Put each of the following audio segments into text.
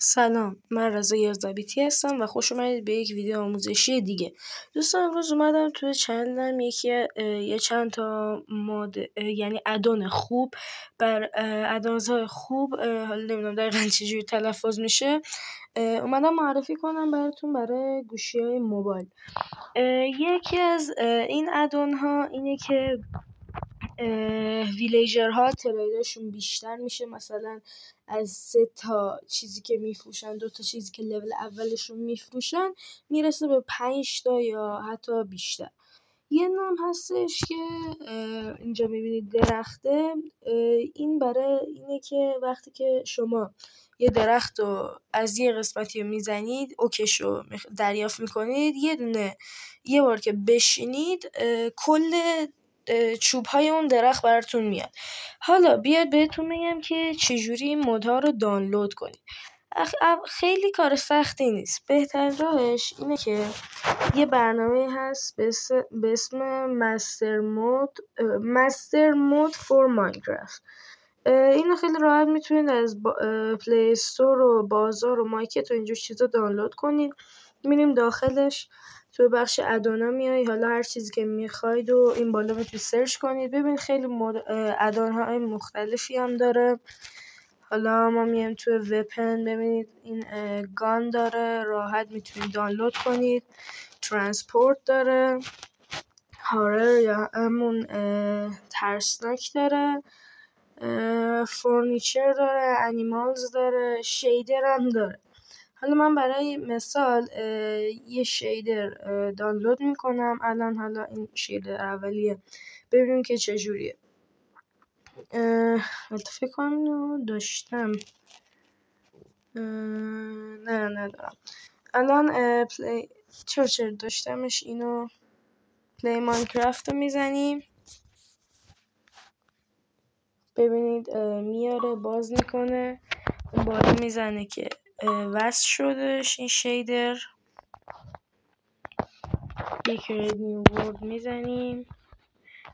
سلام، من رضا یزدابیتی هستم و خوش اومدید به یک ویدیو آموزشی دیگه. دوستان امروز اومدم توی چنلم یه چند تا یعنی ادون خوب بر ادونزهای خوب، حالا نمیدونم دقیقاً چجوری تلفظ میشه، اومدم معرفی کنم براتون برای گوشی‌های موبایل. یکی از این ادون ها اینه که ویلیجرها تریدشون بیشتر میشه، مثلا از 3 تا چیزی که میفروشن، 2 تا چیزی که لول اولشون میفروشن میرسه به 5 تا یا حتی بیشتر. یه نام هستش که اینجا میبینید درخته، این برای اینه که وقتی که شما یه درخت رو از یه قسمتی میزنید، اوکش رو دریافت میکنید، یه بار که بشینید کل چوب های اون درخت براتون میاد. حالا بیاد بهتون میگم که چجوری این مودها رو دانلود کنید. خیلی کار سختی نیست. بهترین راهش اینه که یه برنامه هست به اسم مستر مود فور ماینکرافت. اینو خیلی راحت میتونید از پلی استور و بازار و مارکت و اینجور چیزا دانلود کنید. میریم داخلش، تو بخش ادونا میای، حالا هر چیزی که میخواید و این بالا میتونید سرچ کنید. ببین خیلی ادون‌های مختلفی هم داره. حالا ما میایم تو وپن، ببینید این گان داره، راحت میتونید دانلود کنید. ترانسپورت داره، هارر یا همون ترسناک داره، فورنیچر داره، انیمالز داره، شیدر هم داره. حالا من برای مثال یه شیدر دانلود میکنم الان. حالا این شیدر اولیه، ببینیم که چجوریه. فکر کنم اینو داشتم، نه ندارم الان. چرا داشتمش. اینو پلی ماینکرافت رو میزنیم، ببینید میاره، باز میکنه، اون بالا میزنه که وصل شدش این شیدر. یک نیو ورد میزنیم،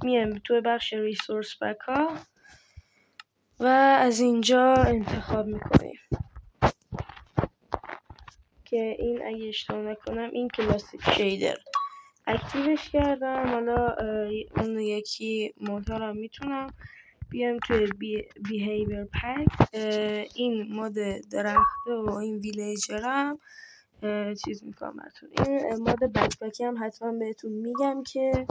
میایم تو بخش ریسورس بک ها و از اینجا انتخاب میکنیم که این، اگه اشتباه نکنم این کلاسیک شیدر، اکتیوش کردم. حالا اون یکی مودها رو میتونم بیام توی بیهیویر پک، این مود درخته و این ویلیجرم چیز میکنم براتون. این مود بکبکی هم حتما بهتون میگم که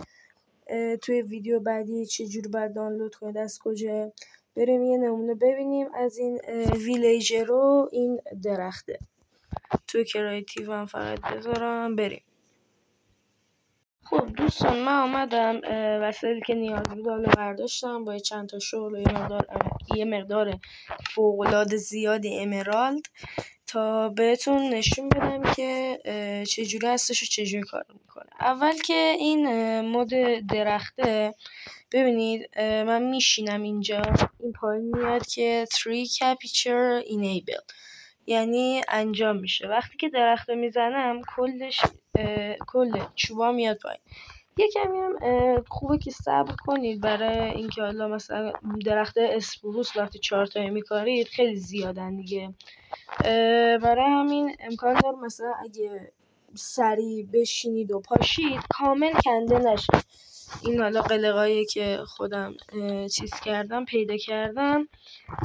توی ویدیو بعدی چجور باید دانلود کنید، از کجا. بریم یه نمونه ببینیم از این ویلیجر و این درخته. توی کرایتیو هم فقط بذارم، بریم. خب دوستان، من آمدم وسایلی که نیاز بود حالا برداشتم با چند تا شغل و یه مقدار فوق‌العاده زیادی امرالد تا بهتون نشون بدم که چجوری هستش و چجوری کار میکنه. اول که این مود درخته، ببینید من میشینم اینجا، این پایین میاد که tree capture enable، یعنی انجام میشه. وقتی که درخت میزنم کل چوبا میاد پایین. یه کمی هم خوبه که صبر کنید برای اینکه حالا مثلا درخت اسپروس وقتی 4 تایی میکارید خیلی زیادن دیگه، برای همین امکان داره مثلا اگه سریع بشینید و پاشید کامل کنده نشه. این حالا قلقایی که خودم چیز کردم، پیدا کردم.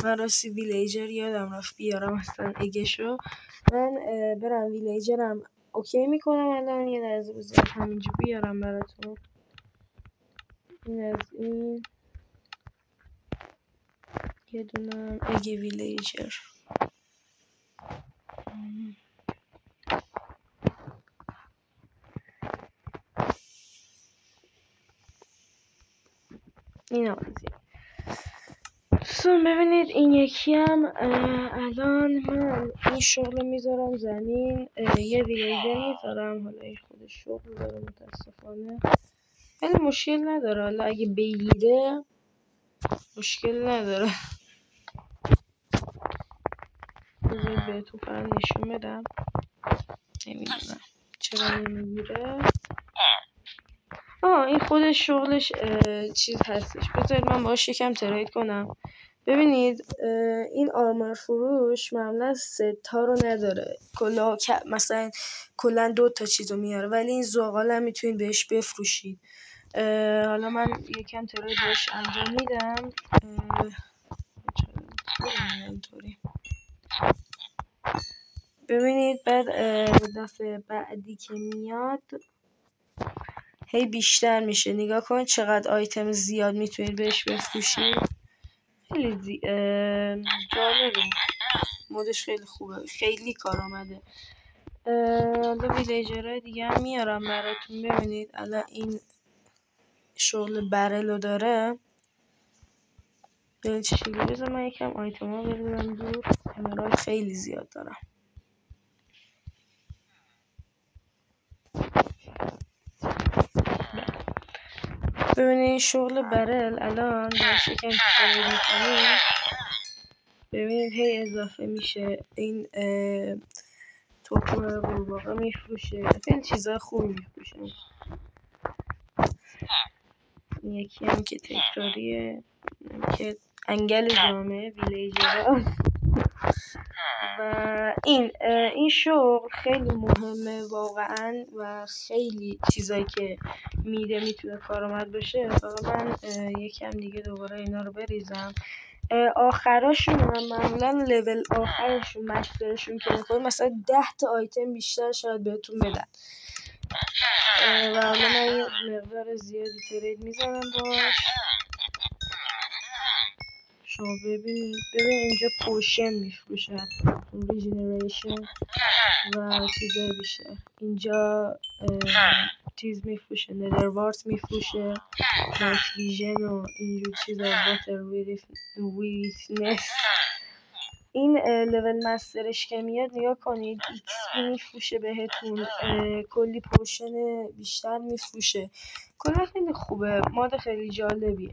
من راستی ویلیجر یادم رفت بیارم اصلا اگشو. من برم ویلیجرم اوکی میکنم الان. یه لحظه بذارید همینجا بیارم براتون. این از این یه دونم اگ ویلیجر. این هم از این. دوستان ببینید این یکی هم الان من این شغل میذارم زمین، یه ویلیجر میذارم. حالا این خودش شغل داره متاسفانه، ولی مشکل نداره. حالا اگه بگیره مشکل نداره. بذارید بهتون فقط نشون بدم، نمیدونم چرا نمیگیره. این خودش شغلش چیز هستش. بذارید من باهاش یکم ترید کنم ببینید این آرمار فروش معمولا 3 تا رو نداره، مثلا کلا 2 تا چیزو میاره، ولی این زغال هم میتونید بهش بفروشید. حالا من یکم ترید بهش انجام میدم. اینطوری ببینید بعد دفعه بعدی که میاد هی بیشتر میشه. نگاه کن چقدر آیتم زیاد میتونید بهش بفروشید. خیلی جالبه، مودش خیلی خوبه، خیلی کار آمده. حالا ویلیجرهای دیگه هم میارم براتون. ببینید الان این شغل برلو داره. چی بذار من یکم آیتم ها بریدم دور، امرال خیلی زیاد دارم. ببینید شغل برل الان باش یکم تغییر میکنیم. ببینید هی اضافه میشه. این توپو قورباغه میفروشه، خیلی چیزای خوبی میفروشه. یکی هم که تکراریه که انگل جامعه ویلیجرها. و این شغل خیلی مهمه واقعا و خیلی چیزایی که میده میتونه کارآمد باشه. فقط من یکم دیگه دوباره اینا رو بریزم. آخراشون هم معمولا لول آخرشون مسترشون که میخواد مثلا 10 تا آیتم بیشتر شاید بهتون بدن. و حالا من یه مقدار زیادی ترید میزنم باش. شما ببین اینجا پوشن میفروشه، ریجنریشن و چیزای بیشتر. اینجا چیز میفروشه، ندروارت میفروشه، نایت ویژن و اینجور چیزا، باتر ویتنس. این لول مسترش که میاد نگاه کنید XP میفروشه بهتون، کلی پوشن بیشتر میفروشه. کلا خیلی خوبه، ماد خیلی جالبیه.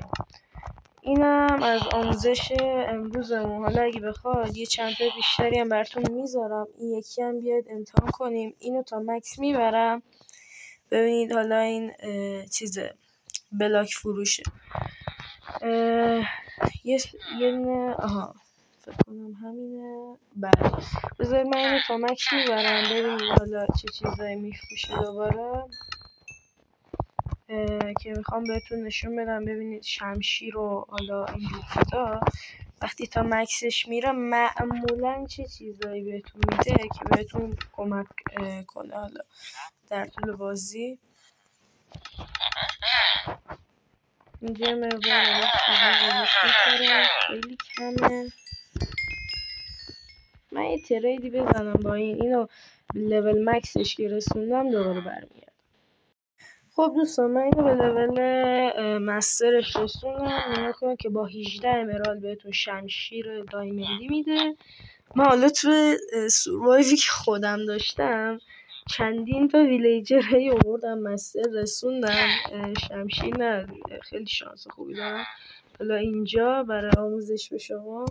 اینم از آموزش امروزمون. حالا اگه بخواد یه چند تا بیشتری هم براتون میذارم، این یکی هم بیاد امتحان کنیم. اینو تا مکس میبرم. ببینید حالا این چیزه بلاک فروشه. یه نه فکر کنم همینه. بله بذارید من اینو تا مکس میبرم ببینید حالا چه چیزایی میفروشه دوباره که میخوام بهتون نشون بدم. ببینید شمشیر و حالا اینجور چیزا وقتی تا مکسش میره معمولا چه چیزایی بهتون میده که بهتون کمک کنه حالا در طول بازی. اینجا مقدار خیلی کمه. من یه تریدی بزنم با اینو لول مکسش که رسوندم دوباره برمیگردم. خب دوستان من اینو به لول مسترش رسوندم. نگاه کن که با 18 امرال بهتون شمشیر دایمندی میده. من حالا تو سوروایوی که خودم داشتم چندین تا ویلیجر هی آوردم مستر رسوندم، شمشیر نه. خیلی شانس خوبی دارم. حالا اینجا برای آموزش به شما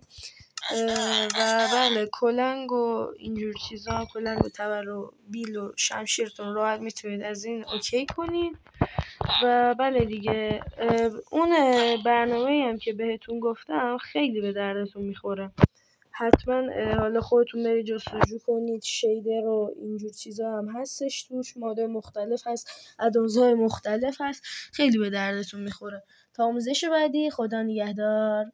و بله کلنگ و اینجور چیزا، کلنگ و تبر و بیل و شمشیرتون راحت میتونید از این اوکی کنید. و بله دیگه اون برنامه‌ای هم که بهتون گفتم خیلی به دردتون میخوره. حتما حالا خودتون برید جستجو کنید. شیدر و اینجور چیزا هم هستش توش، ماده مختلف هست، ادونزهای مختلف هست، خیلی به دردتون میخوره. تا آموزش بعدی، خدا نگهدار.